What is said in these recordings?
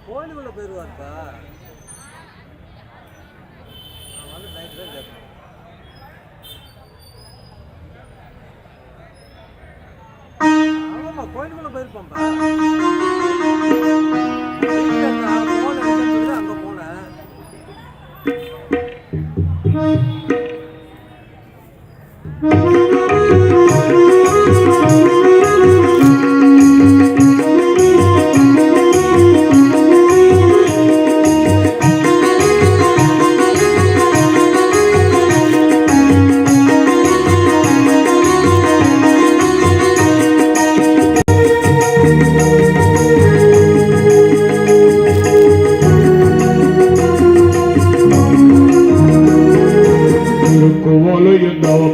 கோயிலுக்குள்ள போயிடுவார்ப்பா. நான் வந்து நைட்டு தான் கேட்பேன். ஆமாம்மா கோயிலுக்குள்ள போயிருப்பான்ப்பா. போன அங்கே போனேன்.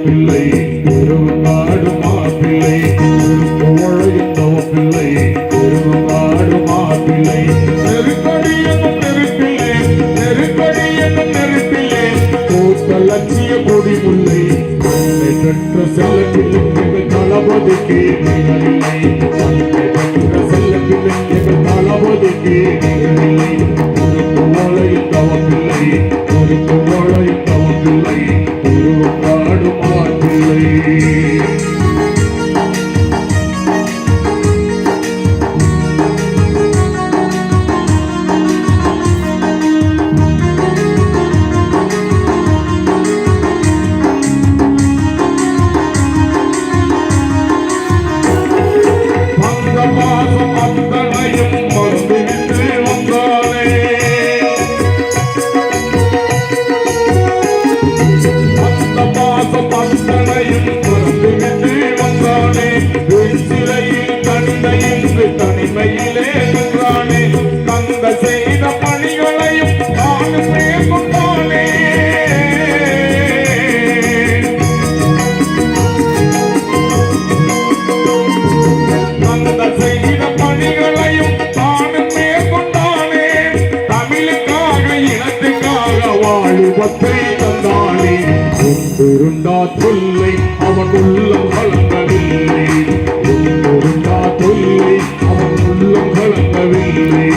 பிள்ளை திருநாடு மாப்பிள்ளை திருப்புவழையுந்தவ பிள்ளை திருநாடு மாப்பிள்ளை நெருக்கடி என்னும் நெருப்பிலே நெருக்கடி என்னும் நெருப்பிலே பூத்த லட்சிய கொடி முல்லை தன்னை பெற்ற செல்ல பிள்ளை தளபதிக்கு நிகரில்லை தன்னை பெற்ற செல்ல பிள்ளை தளபதிக்கு நிகரில்லை திருப்புவழையுந்தவ பிள்ளை திருப்புவழையுந்தவ பிள்ளை திருநாடு மாப்பிள்ளை தனிமையிலே நின்றானே தந்த செய்த பணிகளையும் தானுமே கொண்டானே தந்த செய்த பணிகளையும் தானுமே கொண்டானே தமிழுக்காக இனத்துக்காக வாழுவத்தை தந்தானே கொண்டிருந்தா தொல்லை அவன் உள்ளம் கலங்கவில்லை கொண்டிருந்தா தொல்லை அவன் உள்ளம் கலங்கவில்லை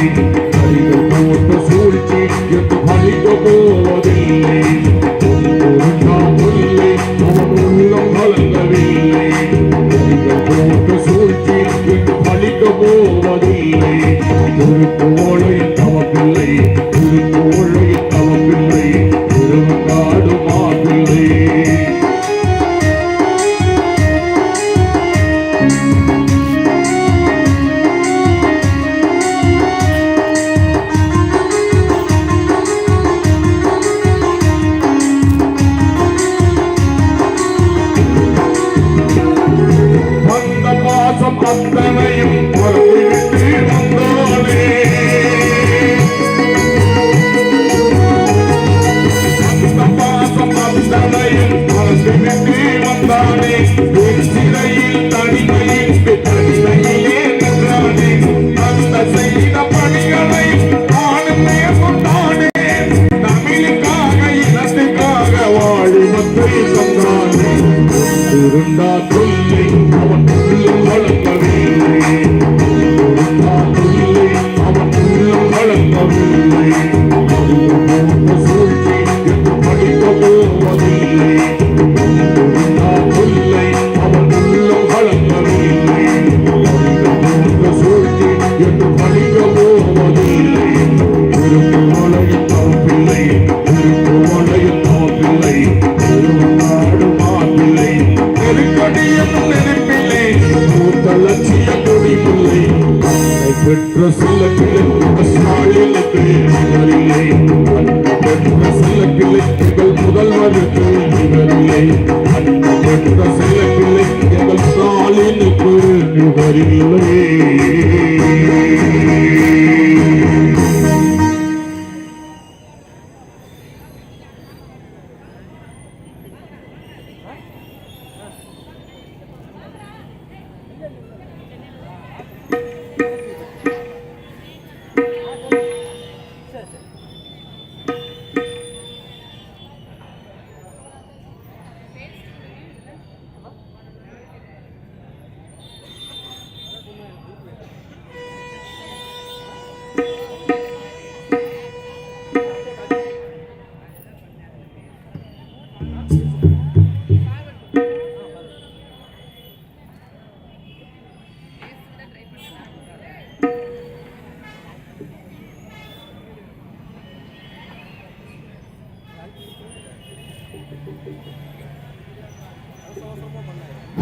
கைகள் போட்ட சூழ்ச்சி என்று பழிக்க போவதில்லை கொண்டிருந்தா தொல்லை அவன் உள்ளம் கலங்கவில்லை கைகள் போட்ட சூழ்ச்சி என்று பழிக்க போவதில்லை திருப்புவழை தவப்பில்லை திருப்புவழை தவப்பில்லை திருவங்காடு மாப்பிள்ளை அத்தனையும் மறந்துவிட்டு வந்தானே அந்த பாசம் அத்தனையும் மறந்துவிட்டு வந்தானே சிறையில் தனிமையிட்டு தனிமையிலே நின்றானே அந்த செய்த பணிகளையும் நானுமே கொண்டானே தமிழுக்காக இனத்துக்காக வாழிமத்தை தந்தானே இருந்தா தொல்லை அவன் உள்ளம் வளர்க்கவில்லை இருந்தா தொல்லை அவன் உள்ளம் வளர்க்கவில்லை சூழ்ச்சி என்று படிக்க போவதில்லை இருந்தா தொல்லை அவன் உள்ளம் வளர்க்கவில்லை சூழ்ச்சி என்று படிக்க போவதில்லை திருப்புவழையும் தவப்பில்லை திருப்புவழையும் தவப்பில்லை திருநாடு மாப்பிள்ளை நெருக்கடி என்னும் நெருப்பில்லை பூத்த லட்சிய கொடி முல்லை தன்னை பெற்ற செல்ல பிள்ளை ஸ்டாலினுக்கு நிகரில்லை தன்னை பெற்ற செல்ல பிள்ளை எங்கள் முதல்வருக்கு நிகரில்லை தன்னை பெற்ற செல்ல பிள்ளை எங்கள் ஸ்டாலினுக்கு நிகரில்லை.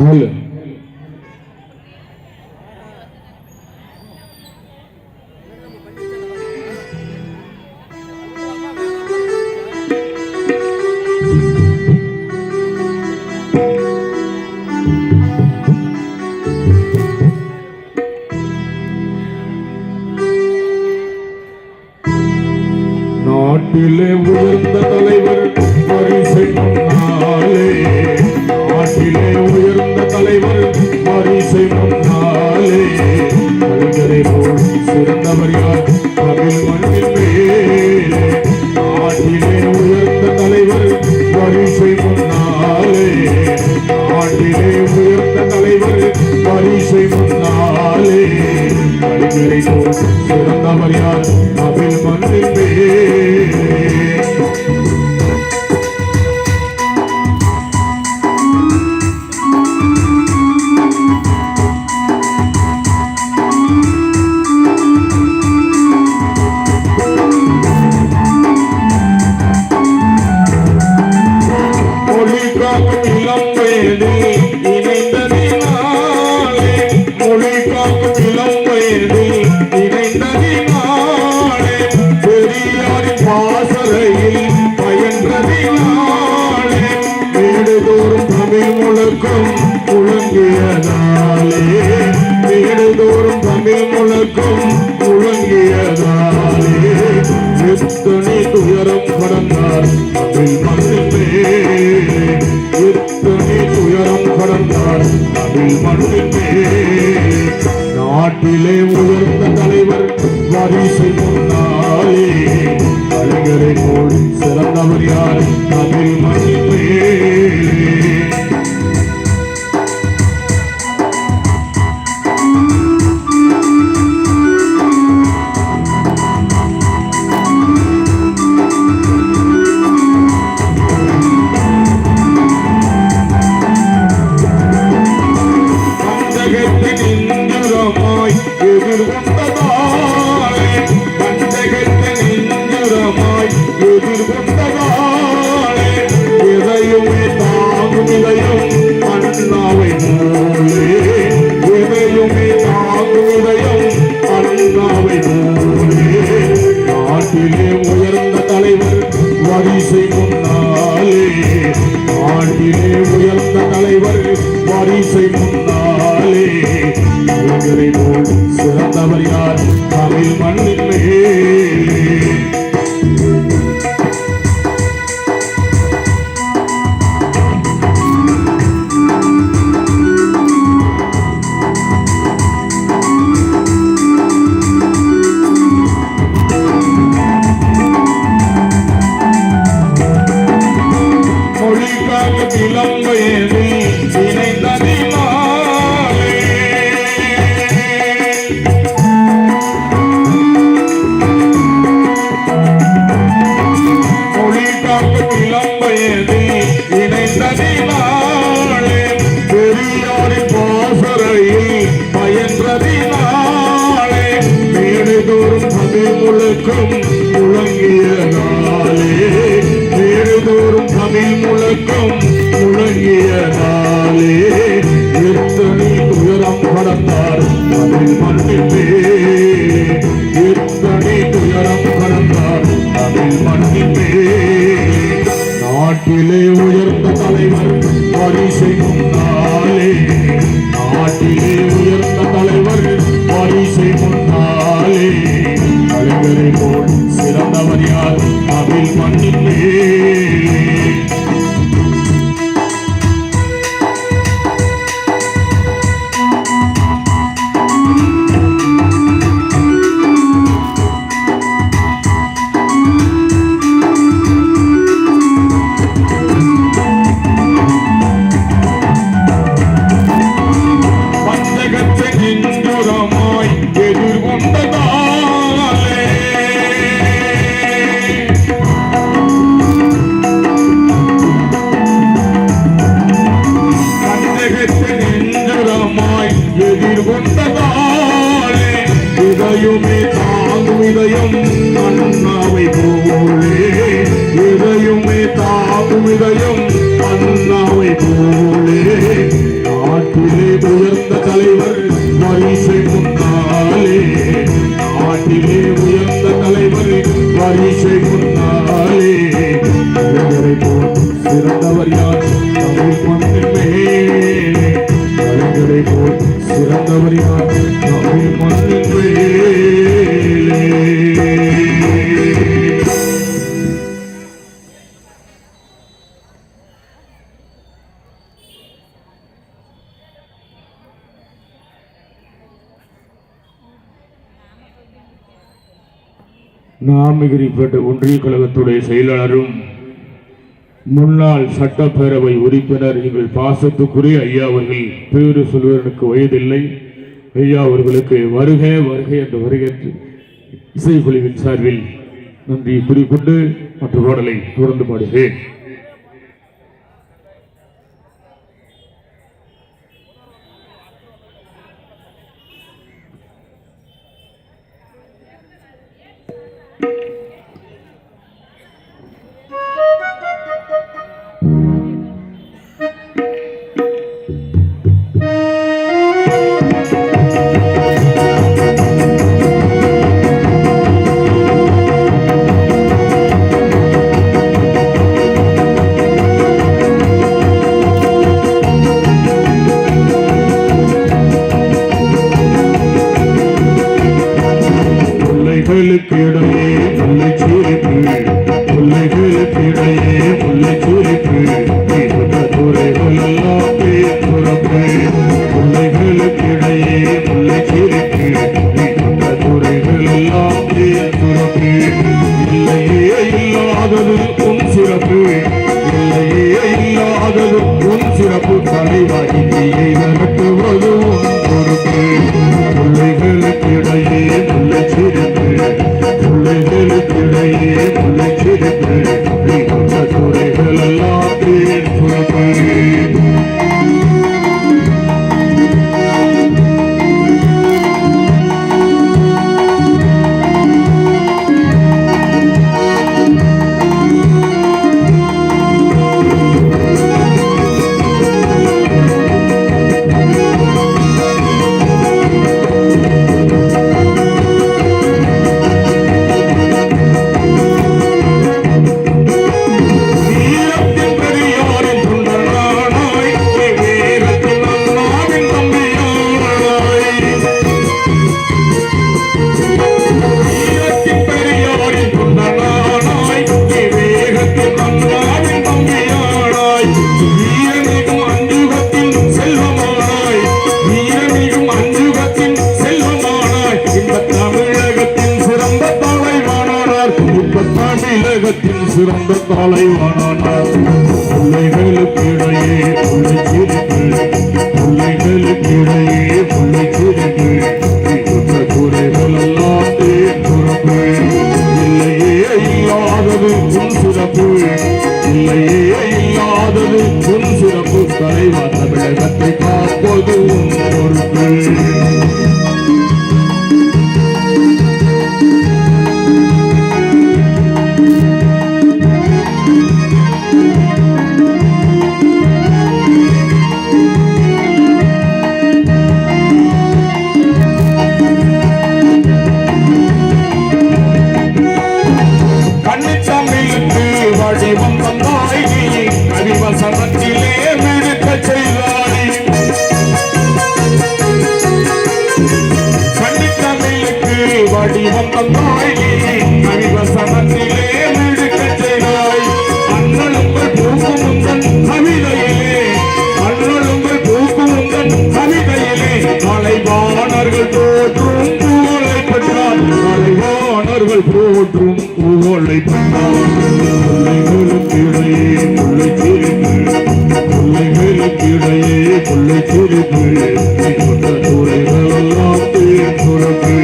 ஹலோ நாட்டிலே உயர்ந்த தலைவர் வரிசை முன்னாலே நாட்டிலே உயர்ந்த தலைவர் வரிசை முன்னாலே கலைஞரை போல் சிறந்தவர் யார் தமிழ் மண்ணின் மேலே நாட்டிலே உயர்ந்த தலைவர் வரிசை முன்னாலே நாட்டிலே உயர்ந்த தலைவர் வரிசை முன்னாலே கலைஞரை போல் சிறந்தவர் யார் தமிழ் மண்ணின் மேலே வீடுதோறும் தமிழ் முழக்கம் முழங்கியதாலே எத்தனை துயரம் கடந்தார் தமிழ் மண்ணின் மேலே எத்தனை துயரம் கடந்தார் தமிழ் மண்ணின் மேலே நாட்டிலே உயர்ந்த தலைவர் வரிசை முன்னாலே கலைஞரை போல் சிறந்தவர் யார் தமிழ் மண்ணின் மேலே வரிசை முன்னாலே நாட்டிலே உயர்ந்த தலைவர் வரிசை முன்னாலே கலைஞரை போல் சிறந்தவர் யார் தமிழ் மண்ணின் மேலே முழங்கியதாலே வீடுதோறும் தமிழ் முழக்கம் முழங்கியதாலே எத்தனை துயரம் கடந்தார் தமிழ் மண்ணின் மேலே எத்தனை துயரம் கடந்தார் தமிழ் மண்ணின் மேலே நாட்டிலே உயர்ந்த தலைவர் வரிசை முன்னாலே நாட்டிலே உயர்ந்த தலைவர் வரிசை முன்னாலே கலைஞரை போல் சிறந்தவர் யார் தமிழ் மண்ணின் மேலே இதயமே தாங்கும் இதயம் அண்ணாவை போலே இதயமே தாங்கும் இதயம் அண்ணாவை போலே நாட்டிலே உயர்ந்த தலைவர் வரிசை முன்னாலே, நாட்டிலே உயர்ந்த தலைவர் வரிசை முன்னாலே, கலைஞரை போல் சிறந்தவர் யார் தமிழ் மண்ணின் மேலே, கலைஞரை போல் சிறந்தவர் யார் தமிழ் மண்ணின் மேலே. நாமகிரிப்பேட்டை ஒன்றிய கழகத்துடைய செயலாளரும் முன்னாள் சட்டப்பேரவை உறுப்பினர் எங்கள் பாசத்துக்குரிய ஐயா அவர்கள் பேரு சொல்வதற்கு வயதில்லை. ஐயா அவர்களுக்கு வருக வருக என்று வருகின்ற இசைக்குழுவின் சார்பில் நன்றி கூறிக்கொண்டு மற்ற பாடலை தொடர்ந்து பாடுகிறேன். சிறந்த தலைவனானார். பிள்ளைகளுக்கிடையே பிள்ளைகளுக்கிடையே குறைகள் எல்லாம் தேர்ந்து இல்லையே இல்லாதது உன் சிறப்பு, இல்லையே இல்லாதது உன் சிறப்பு. தலைவா தமிழகத்தை காப்பது உன் பொறுப்பு. போற்றும் புகழை பிள்ளைகளுக்கிடையே பிள்ளை சிரிப்பு துறைகளெல்லாம் தேர்ந்து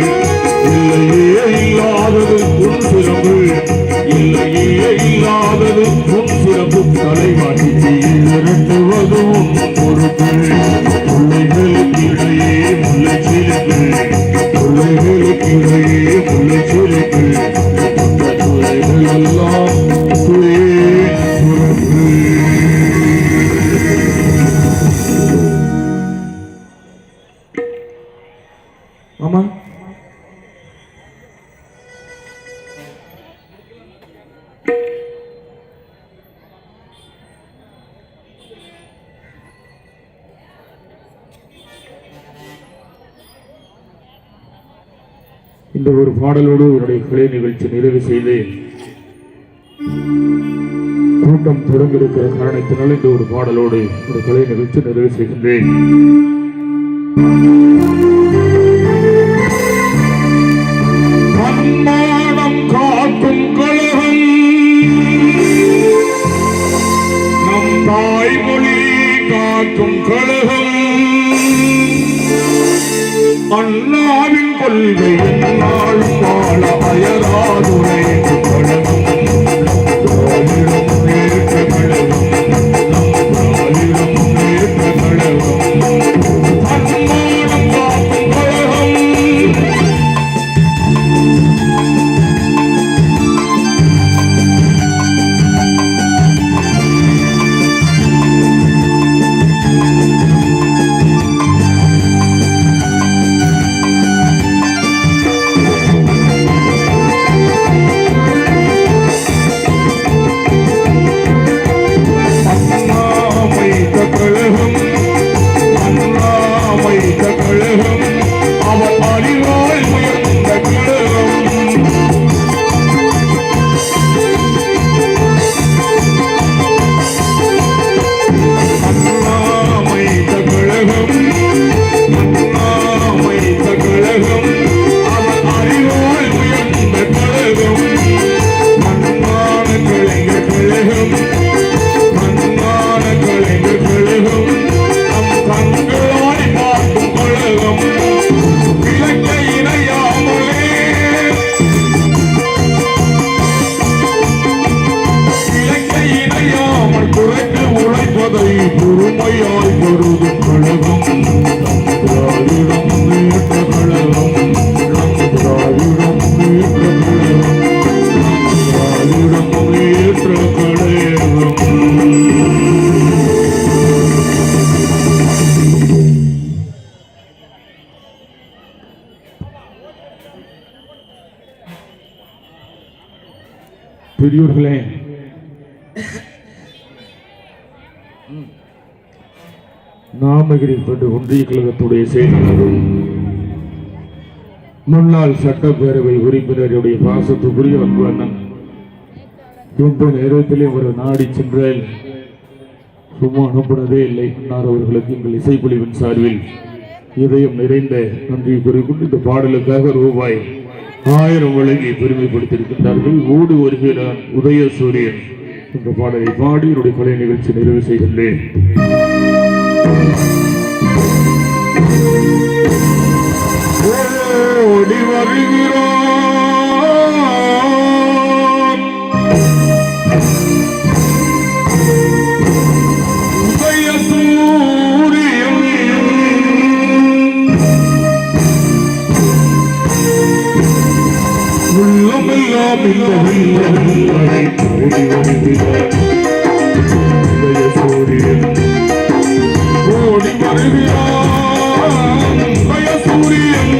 இல்லையே இல்லாதது உன் சிறப்பு, இல்லையே இல்லாதது உன் சிறப்பு. தலைவாட்டி இரண்டுவது உன் பொறுப்பு. பிள்ளைகளுக்கிடையே முல்லை சிரிப்பு, பிள்ளைகளுக்கிடையே முல்லை சிரிப்பு துறைகளெல்லாம் தேர்ந்து இந்த ஒரு பாடலோடு என்னுடைய கலை நிகழ்ச்சி நிறைவு செய்து கூட்டம் தொடங்க இருக்கிற காரணத்தினால் இந்த ஒரு பாடலோடு ஒரு கலை நிகழ்ச்சி நிறைவு செய்கின்றேன். தன்மானம் காக்கும் கழகம் நம் தாய்மொழி காக்கும் கழகம் அண்ணாவின் கொள்கை என்னாலும் வாழ அயராதுரை கழகம் திராவிடம் நேர்த்த கழகம் நம் திராவிடம் நேர்த்த கழகம் தன்மானம் காக்கும் கழகம். அவர் அறிவால் உயர்ந்த கழகம் அண்ணாமைத்த கழகம் அண்ணாமைத்த கழகம் அவர் அறிவால் உயர்ந்த கழகம் மண்ணான கலைஞர் கழகம் மண்ணான கலைஞர் கழகம் நம் கண்களாய் பார்க்கும் கழகம் இலக்கை இணையாமலே இலக்கை இணையாமல் குறைத்து உழைப்பதை பொறுமையாய் கருதும் கழகம் திராவிடம் நேற்ற கழகம் நம் திராவிடம் நேற்ற கழகம் திராவிடம் நேற்ற கழகம். பெரியோர்களே, நாமகிரி ஒன்றிய கழகத்துடைய செயலாளரும் முன்னாள் சட்டப்பேரவை உறுப்பினருடைய பாசத்துக்குரிய அன்பு அண்ணன் எந்த நேரத்திலே ஒரு நாடி சென்றால் சும்மா அனுப்பினதே இல்லை. அன்னார் அவர்களுக்கு எங்கள் இசைக்குழுவின் சார்பில் இதயம் நிறைந்த நன்றி கூறிக்கொண்டு இந்த பாடலுக்காக ரூபாய் 1000 வழங்கி பெருமைப்படுத்தியிருக்கின்றார்கள். ஓடு வருகிறான் உதயசூரியன் என்ற பாடலை பாடி என்னுடைய கலை நிகழ்ச்சி நிறைவு செய்கின்றேன். ஓடி வருகிறான் உதயசூரியன் உள்ளமெல்லாம் இல்லை ஓடி வருகிறான் உதயசூரியன் ஓடி வருகிறான் உதயசூரியன்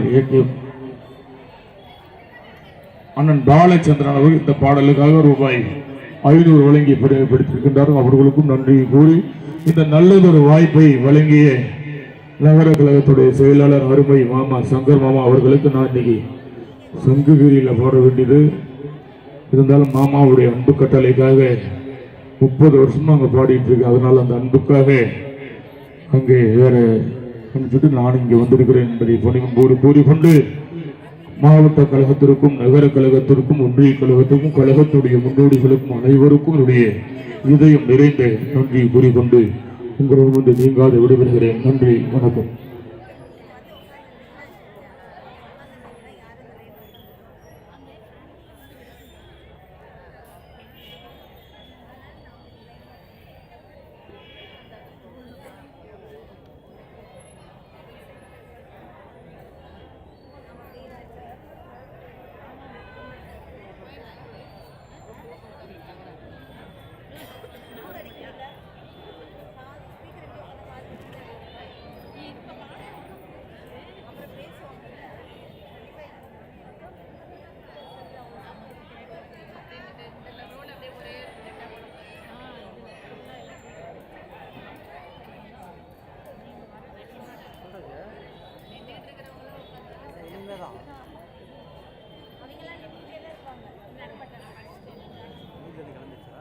இயக்கியம் அண்ணன் பாலச்சந்திரன் அவர்கள் இந்த பாடலுக்காக ரூபாய் 500 வழங்கி பெருமைப்படுத்தியிருக்கின்றார். அவர்களுக்கும் நன்றி கூறி இந்த நல்லதொரு வாய்ப்பை வழங்கிய நகர கழகத்துடைய செயலாளர் அருமை மாமா சங்கர் மாமா அவர்களுக்கு நான் இன்னைக்கு சங்குகிரியில் பாட வேண்டியது இருந்தாலும் மாமாவுடைய அன்பு கட்டளைக்காக 30 வருஷமா அங்கே பாடிட்டு இருக்கு. அதனால் அந்த அன்புக்காக அங்கே வேற அனுப்பிச்சுட்டு நான் இங்கே வந்திருக்கிறேன் என்பதை பணிவோடு கூறிக்கொண்டு மாவட்ட கழகத்திற்கும் நகர கழகத்திற்கும் ஒன்றிய கழகத்திற்கும் கழகத்துடைய முன்னோடிகளுக்கும் அனைவருக்கும் என்னுடைய இதயம் நிறைந்த நன்றி கூறிக்கொண்டு உங்களிடம் வந்து நீங்காத விடைபெறுகிறேன். நன்றி, வணக்கம். இனிமேதான் வீட்டில் கிளம்பிச்சா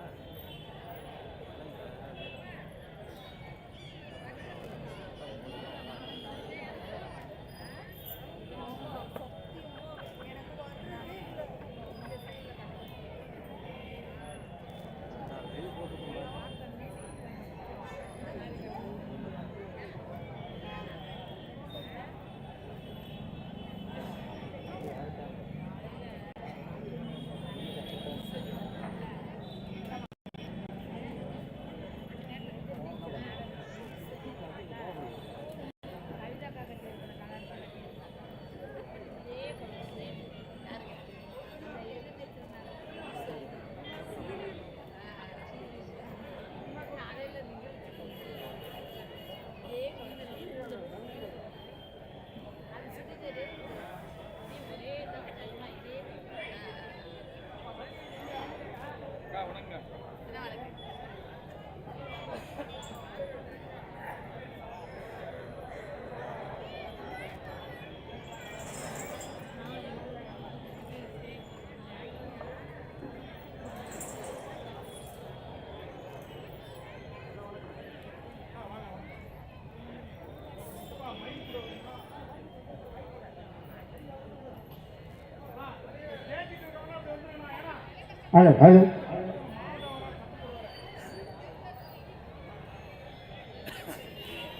ஹலோ ஹலோ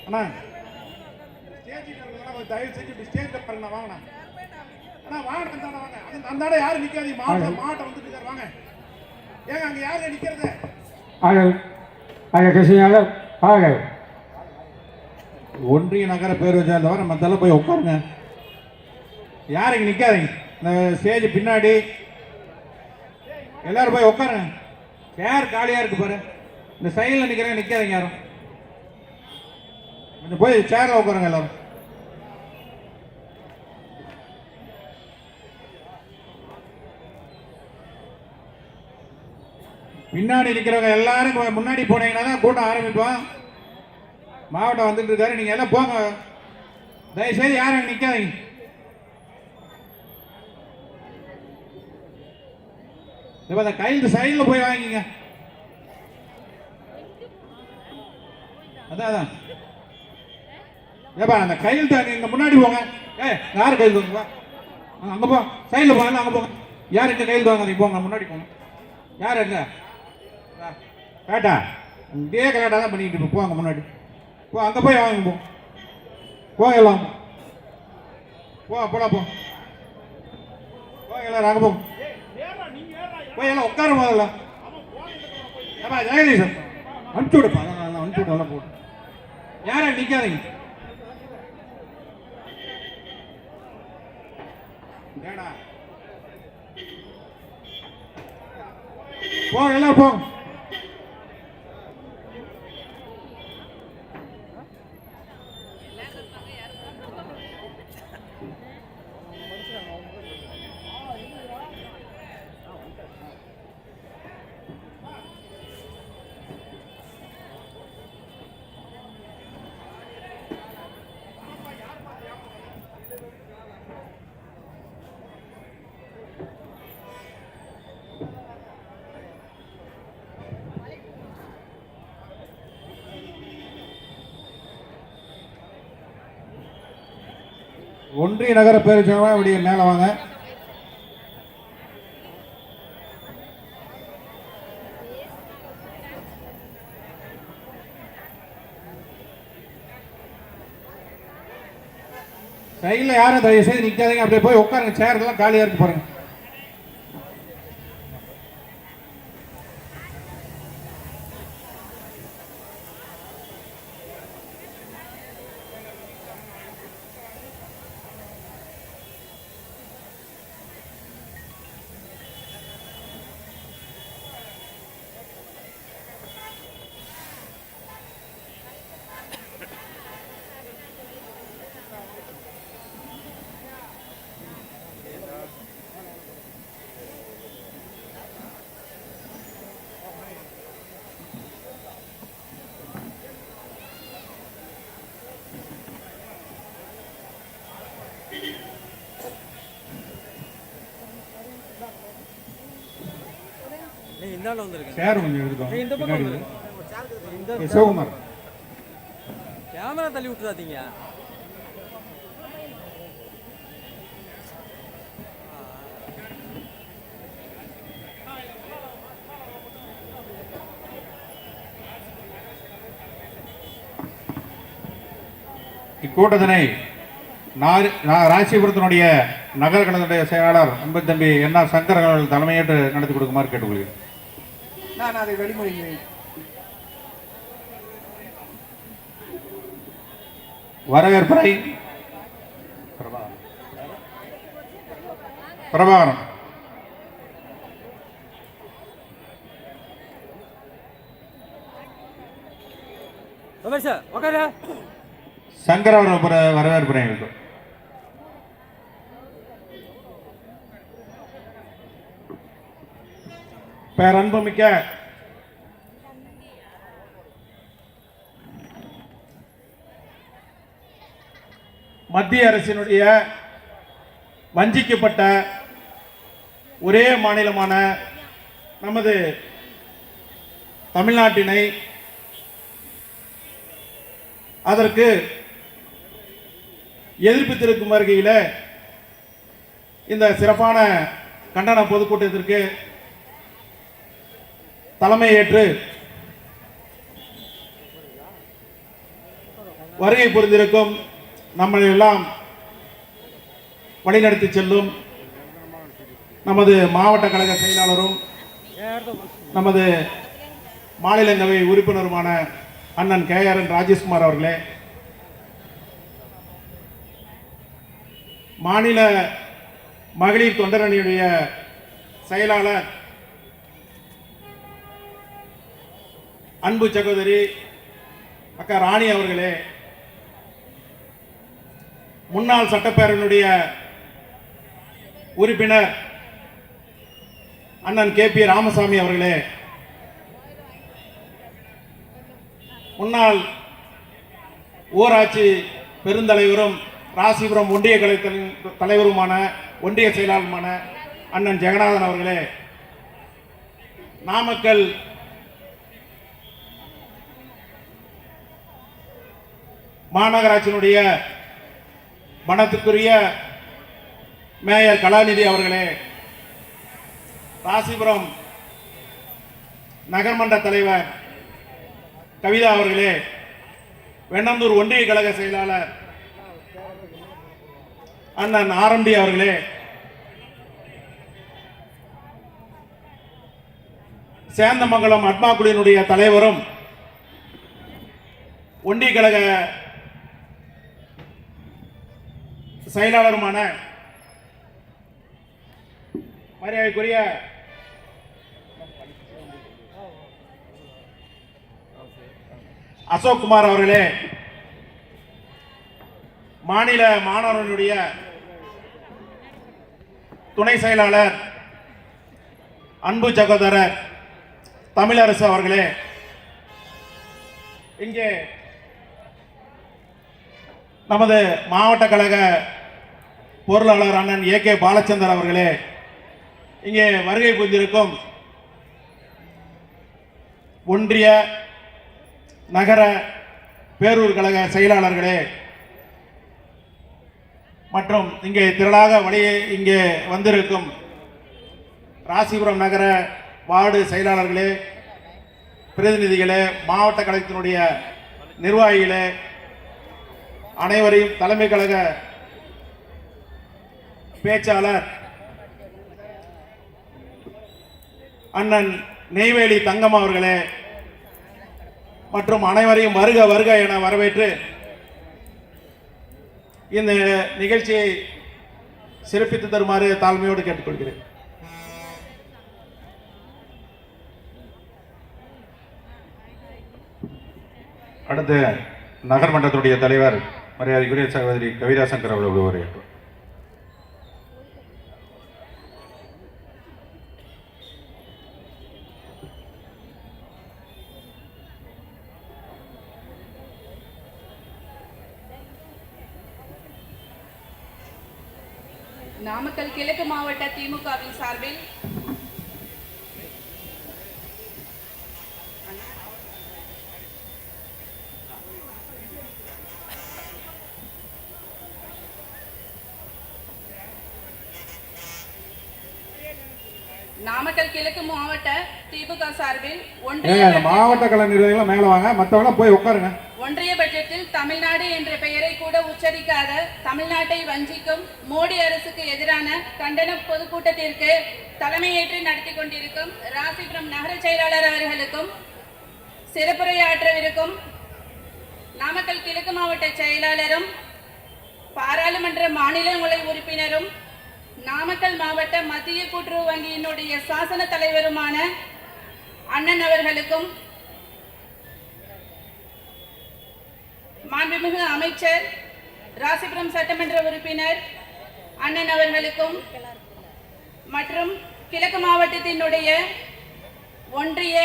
அண்ணா ஸ்டேஜ் தயவு செஞ்சு ஸ்டேஜில் பாருங்கண்ணா வாங்கண்ணா அண்ணா வாங்க வாங்க அந்த யாரும் நிற்காதீங்க மாவட்டம் வந்துட்டு இருக்காரு வாங்க ஏங்க அங்கே யாருங்க நிற்கிறது ஹலோ ஹலோ கிருஷ்ணா ஹலோ ஒன்றிய நகர பேரூராட்சி தவிர மற்றெல்லாம் போய் உட்காருங்க யார் இங்கே நிற்காதீங்க இந்த ஸ்டேஜ் பின்னாடி எல்லாரும் போய் உட்காருங்க சேர் காலியாக இருக்கு பாரு இந்த சைடில் நிற்கிறேன் நிற்காதீங்க யாரும் கொஞ்சம் போய் சேரில் உட்காருங்க எல்லாரும் பின்னாடி நிற்கிறவங்க எல்லாரும் முன்னாடி போனீங்கன்னா தான் கூட்டம் ஆரம்பிப்போம் மாவட்டம் வந்துட்டு இருக்காரு நீங்கள் எல்லாம் போங்க தயவுசெய்து யாரும் நிற்காதீங்க இப்போ அந்த கையில் சைடில் போய் வாங்கிங்க அதான் ஏப்பா அந்த கையில் தாங்க இங்கே முன்னாடி போங்க யார் கையில் தோங்க அங்கே போ சைடில் போங்க அங்கே போங்க யார் எங்கே கையில் தோங்க நீங்கள் போங்க முன்னாடி போங்க யார் எங்க கேட்டா இதே கரெக்டாக தான் பண்ணிக்கிட்டு போங்க முன்னாடி போ அங்கே போய் வாங்க போங்க எல்லாம் போலாம் போங்க எல்லாரும் அங்கே போங்க போய் எல்லாம் உட்கார முதல்ல ஏப்பா ஜெகதீஷன் அனுப்பிச்சு விடுப்பா அனுப்பிச்சு விட்டு எல்லாம் போட்டு யாரும் நிற்காதீங்க ஏடா போங்க எல்லாம் போங்க ஒன்றிய நகர பேரவை அப்படியே மேலே வாங்க. சைடில் யாரும் தயவு செய்து நிற்காதீங்க, அப்படியே போய் உட்காருங்க. சேரெல்லாம் காலியாக இருக்கு பாருங்க. நீ இந்த ஆள் வந்திருக்கேன். சேர் கொஞ்சம் எடுத்துக்கோ. இந்த பக்கம் வந்துருங்க. இந்த சிவகுமார் கேமரா தள்ளி விட்டுறாதீங்க. இக்கூட்டத்தினை ராசிபுரத்தினுடைய நகர கழகத்துடைய செயலாளர் அன்பு தம்பி என்ஆர் சங்கர் அவர்கள் தலைமையேற்று நடத்தி கொடுக்குமாறு கேட்டுக்கொள்கிறேன். நான் அதை வழிமொழிகிறேன். வரவேற்புரை பிரபாகரன். ரமேஷ் உட்காரு. சங்கர் அவர்கள் வரவேற்புரை. பேரன்புமிக்க மத்திய அரசினுடைய வஞ்சிக்கப்பட்ட ஒரே மாநிலமான நமது தமிழ்நாட்டினை அதற்கு எதிர்ப்பு தெரிவிக்கும் வகையில் இந்த சிறப்பான கண்டன பொதுக்கூட்டத்திற்கு தலைமையேற்று வருகை புரிந்திருக்கும் நம்மளை எல்லாம் வழிநடத்தி செல்லும் நமது மாவட்ட கழக செயலாளரும் நமது மாநிலங்களவை உறுப்பினருமான அண்ணன் KRN ராஜேஷ்குமார் அவர்களே, மாநில மகளிர் தொண்டரணியுடைய செயலாளர் அன்பு சகோதரி அக்கா ராணி அவர்களே, முன்னாள் சட்டப்பேரவையினுடைய உறுப்பினர் அண்ணன் KP ராமசாமி அவர்களே, முன்னாள் ஊராட்சி பெருந்தலைவரும் ராசிபுரம் ஒன்றிய கலை தலைவருமான ஒன்றிய செயலாளருமான அண்ணன் ஜெகநாதன் அவர்களே, நாமக்கல் மாநகராட்சியினுடைய வனத்துக்குரிய மேயர் கலாநிதி அவர்களே, ராசிபுரம் நகர்மன்ற தலைவர் கவிதா அவர்களே, வெண்ணந்தூர் ஒன்றிய கழக செயலாளர் அண்ணன் RMD அவர்களே, சேந்தமங்கலம் அட்மா குழுவினுடைய தலைவரும் ஒன்றிய கழக செயலாளருமான மரியாதைக்குரிய அசோக் குமார் அவர்களே, மாநில மாணவர்களுடைய துணை செயலாளர் அன்பு சகோதரர் தமிழரசு அவர்களே, இங்கே நமது மாவட்ட கழக பொருளாளர் அண்ணன் AK பாலச்சந்தர் அவர்களே, இங்கே வருகை புரிந்திருக்கும் ஒன்றிய நகர பேரூர் கழக செயலாளர்களே, மற்றும் இங்கே திரளாக இங்கே வந்திருக்கும் ராசிபுரம் நகர வார்டு செயலாளர்களே, பிரதிநிதிகளே, மாவட்ட கழகத்தினுடைய நிர்வாகிகளே, அனைவரையும் தலைமை கழக பேச்சாளர் அண்ணன் நெய்வேலி தங்கம் அவர்களே மற்றும் அனைவரையும் வருக வருக என வரவேற்று இந்த நிகழ்ச்சியை சிறப்பித்து தருமாறு தாழ்மையோடு கேட்டுக்கொள்கிறேன். அடுத்து நகர்மன்றத்துடைய தலைவர் மரியாதைக்குரிய சகோதரி கவிதா சங்கர் அவர்கள் உரையாற்றுவார். நாமக்கல் கிழக்கு மாவட்ட திமுகவின் சார்பில் நாமக்கல் கிழக்கு மாவட்ட திமுக சார்பில் மாவட்ட கழக நிர்வாகிகள் மேல வாங்க, மற்றவங்க போய் உட்காருங்க. ஒன்றிய பட்ஜெட்டில் தமிழ்நாடு என்ற பெயரை கூட உச்சரிக்காத தமிழ்நாட்டை வஞ்சிக்கும் மோடி அரசுக்கு எதிரான கண்டன பொதுக்கூட்டத்திற்கு தலைமையேற்று நடத்தி கொண்டிருக்கும் ராசிபுரம் நகர செயலாளர் அவர்களுக்கும் சிறப்புரையாற்றவிருக்கும் நாமக்கல் கிழக்கு மாவட்ட செயலாளரும் பாராளுமன்ற மாநிலங்களவை உறுப்பினரும் நாமக்கல் மாவட்ட மத்திய கூட்டுறவு வங்கியினுடைய சாசன தலைவருமான அண்ணன் அவர்களுக்கும் மாண்புமிகு அமைச்சர் ராசிபுரம் சட்டமன்ற உறுப்பினர் அண்ணன் அவர்களுக்கும் மற்றும் கிழக்கு மாவட்டத்தினுடைய ஒன்றிய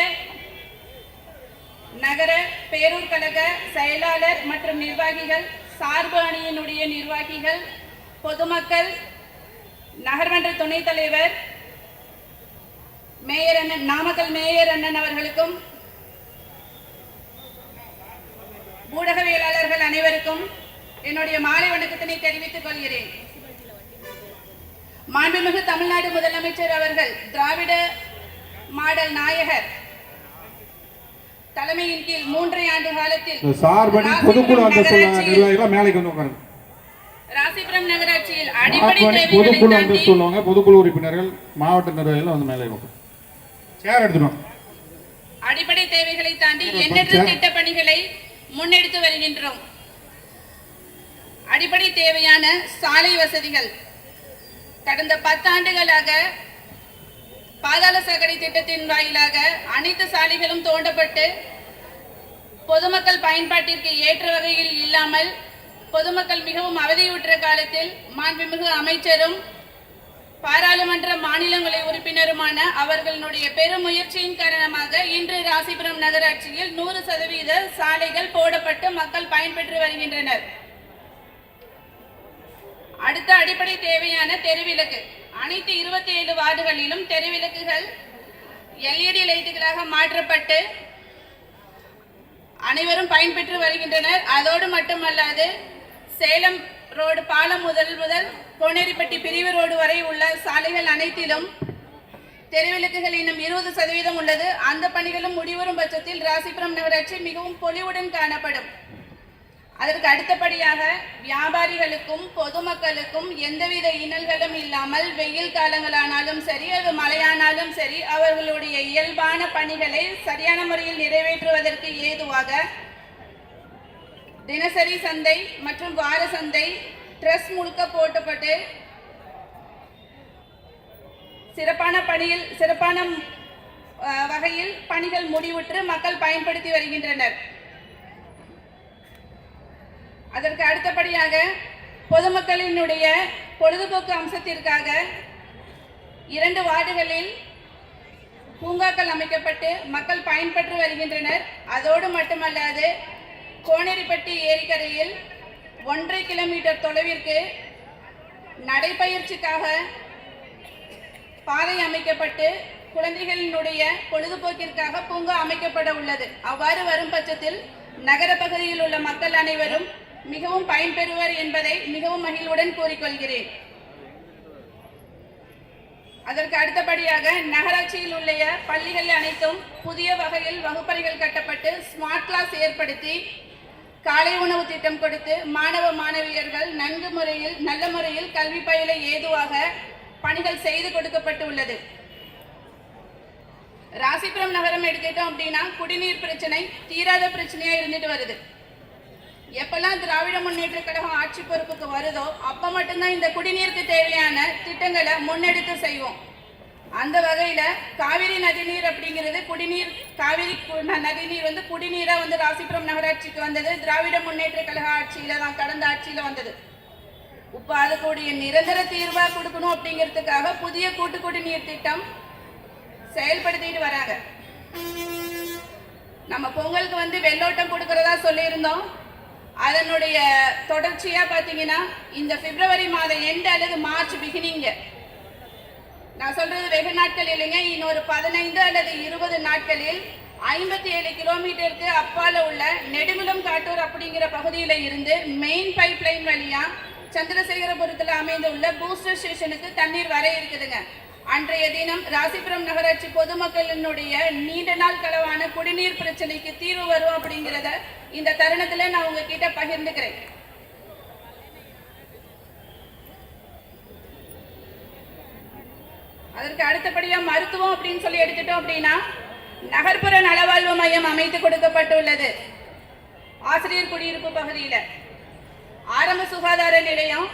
நகர பேரூர் கழக செயலாளர் மற்றும் நிர்வாகிகள், சார்பு அணியினுடைய நிர்வாகிகள், பொதுமக்கள், நகர்மன்ற துணைத் தலைவர் மேயர் அண்ணன், நாமக்கல் மேயர் அண்ணன் அவர்களுக்கும், ஊடகவியலாளர்கள் அனைவருக்கும் என்னுடைய மாலை வணக்கத்தினை தெரிவித்துக் கொள்கிறேன். மாண்புமிகு தமிழ்நாடு முதலமைச்சர் அவர்கள் திராவிட மாடல் நாயகர் தலைமையின் கீழ் 3 ஆண்டு காலத்தில் ராசிபுரம் நகராட்சியில் அடிப்படை பொதுக்குழு உறுப்பினர்கள், மாவட்ட நிர்வாகிகள் வந்து மேலே அடிப்படை தேவைகளை தாண்டி எண்ணற்ற திட்ட பணிகளை முன்னெடுத்து வருகின்றோம். அடிப்படை தேவையான சாலை வசதிகள் கடந்த 10 ஆண்டுகளாக பாதாள சாக்கடை திட்டத்தின் வாயிலாக அனைத்து சாலைகளும் தோண்டப்பட்டு பொதுமக்கள் பயன்பாட்டிற்கு ஏற்ற வகையில் இல்லாமல் பொதுமக்கள் மிகவும் அவதியுற்ற காலத்தில் மாண்புமிகு அமைச்சரும் பாராளுமன்ற மாநிலங்களவை உறுப்பினருமான அவர்களுடைய பெரும் முயற்சியின் காரணமாக இன்று ராசிபுரம் நகராட்சியில் 100% சாலைகள் போடப்பட்டு மக்கள் பயன்பெற்று வருகின்றனர். அடுத்த அடிப்படை தேவையான தெருவிளக்கு அனைத்து 27 வார்டுகளிலும் தெருவிளக்குகள் LED லைட்டுகளாக மாற்றப்பட்டு அனைவரும் பயன்பெற்று வருகின்றனர். அதோடு மட்டுமல்லாது சேலம் ரோடு பாலம் முதல் கோனேரிப்பட்டி பிரிவு ரோடு வரை உள்ள சாலைகள் அனைத்திலும் தெருவிளக்குகள் இன்னும் 20% உள்ளது. அந்த பணிகளும் முடிவரும் பட்சத்தில் ராசிபுரம் நகராட்சி மிகவும் பொலிவுடன் காணப்படும். அதற்கு அடுத்தபடியாக வியாபாரிகளுக்கும் பொதுமக்களுக்கும் எந்தவித இன்னல்களும் இல்லாமல் வெயில் காலங்களானாலும் சரி, அது மழையானாலும் சரி, அவர்களுடைய இயல்பான பணிகளை சரியான முறையில் நிறைவேற்றுவதற்கு ஏதுவாக தினசரி சந்தை மற்றும் வார சந்தை ட்ரெஸ் முழுக்க போட்டப்பட்டு சிறப்பான வகையில் பணிகள் முடிவுற்று மக்கள் பயன்படுத்தி வருகின்றனர். அதற்கு அடுத்தபடியாக பொதுமக்களினுடைய பொழுதுபோக்கு அம்சத்திற்காக 2 வார்டுகளில் பூங்காக்கள் அமைக்கப்பட்டு மக்கள் பயன்பெற்று வருகின்றனர். அதோடு மட்டுமல்லாது கோனேரிப்பட்டி ஏரிக்கரையில் 1.5 கிலோமீட்டர் தொலைவிற்கு நடைபயிற்சிக்காக பாதை அமைக்கப்பட்டு குழந்தைகளினுடைய பொழுதுபோக்கிற்காக பூங்கா அமைக்கப்பட உள்ளது. அவ்வாறு வரும் பட்சத்தில் நகர பகுதியில் உள்ள மக்கள் அனைவரும் மிகவும் பயன்பெறுவர் என்பதை மிகவும் மகிழ்வுடன் கூறிக்கொள்கிறேன். அதற்கு அடுத்தபடியாக நகராட்சியில் உள்ள பள்ளிகள் அனைத்தும் புதிய வகையில் வகுப்பறைகள் கட்டப்பட்டு ஸ்மார்ட் கிளாஸ் ஏற்படுத்தி காலை உணவு திட்டம் கொடுத்து மாணவ மாணவியர்கள் நல்ல முறையில் கல்வி பயில ஏதுவாக பணிகள் செய்து கொடுக்கப்பட்டு உள்ளது. ராசிபுரம் நகரம் எடுத்துட்டோம் அப்படின்னா குடிநீர் பிரச்சனை தீராத பிரச்சனையா இருந்துட்டு வருது. எப்பெல்லாம் திராவிட முன்னேற்ற கழகம் ஆட்சி பொறுப்புக்கு வருதோ அப்ப மட்டும்தான் இந்த குடிநீருக்கு தேவையான திட்டங்களை முன்னெடுத்து செய்வோம். அந்த வகையில காவிரி நதிநீர் அப்படிங்கிறது காவிரி நதிநீர் வந்து குடிநீரா வந்து ராசிபுரம் நகராட்சிக்கு வந்தது திராவிட முன்னேற்ற கழக ஆட்சியில தான், கடந்த ஆட்சியில வந்தது. இப்ப அதுக்குடைய நிரந்தர தீர்வா கொடுக்கணும் அப்படிங்கிறதுக்காக புதிய கூட்டு குடிநீர் திட்டம் செயல்படுத்திட்டு வராங்க. நம்ம பொங்கலுக்கு வந்து வெள்ளோட்டம் கொடுக்கறதா சொல்லியிருந்தோம். அதனுடைய தொடர்ச்சியா பாத்தீங்கன்னா இந்த பிப்ரவரி மாதம் எண்ட் அல்லது மார்ச் பிகினிங், நான் சொல்றது வெகு நாட்கள் இல்லைங்க, இன்னொரு 15 அல்லது 20 நாட்களில் 57 கிலோமீட்டருக்கு அப்பால உள்ள நெடுங்குளம் காட்டூர் அப்படிங்கிற பகுதியில இருந்து மெயின் பைப் லைன் வழியா சந்திரசேகரபுரத்தில் அமைந்துள்ள பூஸ்டர் ஸ்டேஷனுக்கு தண்ணீர் வர இருக்குதுங்க. அன்றைய தினம் ராசிபுரம் நகராட்சி பொதுமக்களினுடைய நீண்ட நாள் களவான குடிநீர் பிரச்சனைக்கு தீர்வு வரும் அப்படிங்கிறத இந்த தருணத்துல நான் உங்ககிட்ட பகிர்ந்துக்கிறேன். அதற்கு அடுத்தபடியா மருத்துவம் அப்படின்னு சொல்லி எடுத்துட்டோம் அப்படின்னா நகர்ப்புற நலவாழ்வு மையம் அமைத்து கொடுக்கப்பட்டுள்ளது. ஆசிரியர் குடியிருப்பு பகுதியில ஆரம்ப சுகாதார நிலையம்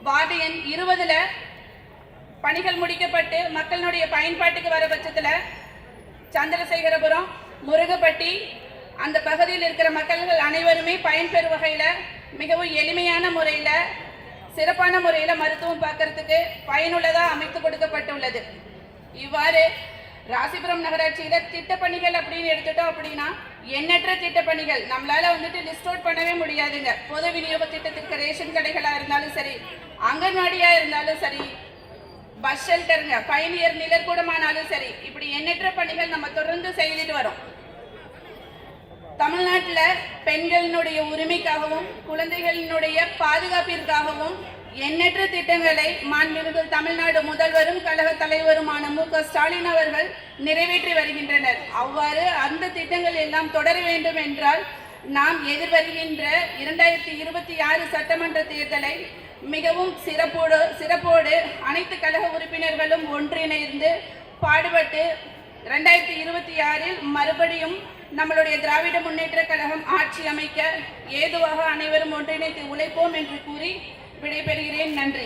வார்டு எண் 20ல பணிகள் முடிக்கப்பட்டு மக்களுடைய பயன்பாட்டுக்கு வர பட்சத்துல சந்திரசேகரபுரம், முருகப்பட்டி அந்த பகுதியில் இருக்கிற மக்கள்கள் அனைவருமே பயன்பெறும் வகையில மிகவும் எளிமையான முறையில சிறப்பான முறையில மருத்துவம் பார்க்கறதுக்கு பயனுள்ளதா அமைத்து கொடுக்கப்பட்டுள்ளது. இவ்வாறு ராசிபுரம் நகராட்சியில திட்டப்பணிகள் அப்படின்னு எடுத்துட்டோம் அப்படின்னா எண்ணற்ற திட்டப்பணிகள் நம்மளால வந்துட்டு லிஸ்ட் அவுட் பண்ணவே முடியாதுங்க. பொது விநியோக திட்டத்திற்கு ரேஷன் கடைகளா இருந்தாலும் சரி, அங்கன்வாடியா இருந்தாலும் சரி, பஸ் ஷெல்டருங்க, பயணியர் நிழற்கூடமானாலும் சரி, இப்படி எண்ணற்ற பணிகள் நம்ம தொடர்ந்து செய்துட்டு வரோம். தமிழ்நாட்டில் பெண்களினுடைய உரிமைக்காகவும் குழந்தைகளினுடைய பாதுகாப்பிற்காகவும் எண்ணற்ற திட்டங்களை மாண்புமிகு தமிழ்நாடு முதல்வரும் கழக தலைவருமான மு.க. ஸ்டாலின் அவர்கள் நிறைவேற்றி வருகின்றனர். அவ்வாறு அந்த திட்டங்கள் எல்லாம் தொடர வேண்டும் என்றால் நாம் எதிர்வருகின்ற 2026 சட்டமன்ற தேர்தலை மிகவும் சிறப்போடு அனைத்து கழக உறுப்பினர்களும் ஒன்றிணைந்து பாடுபட்டு 2026 மறுபடியும் நம்மளுடைய திராவிட முன்னேற்ற கழகம் ஆட்சி அமைக்க ஏதுவாக அனைவரும் ஒன்றிணைத்து உழைப்போம் என்று கூறி விடைபெறுகிறேன். நன்றி.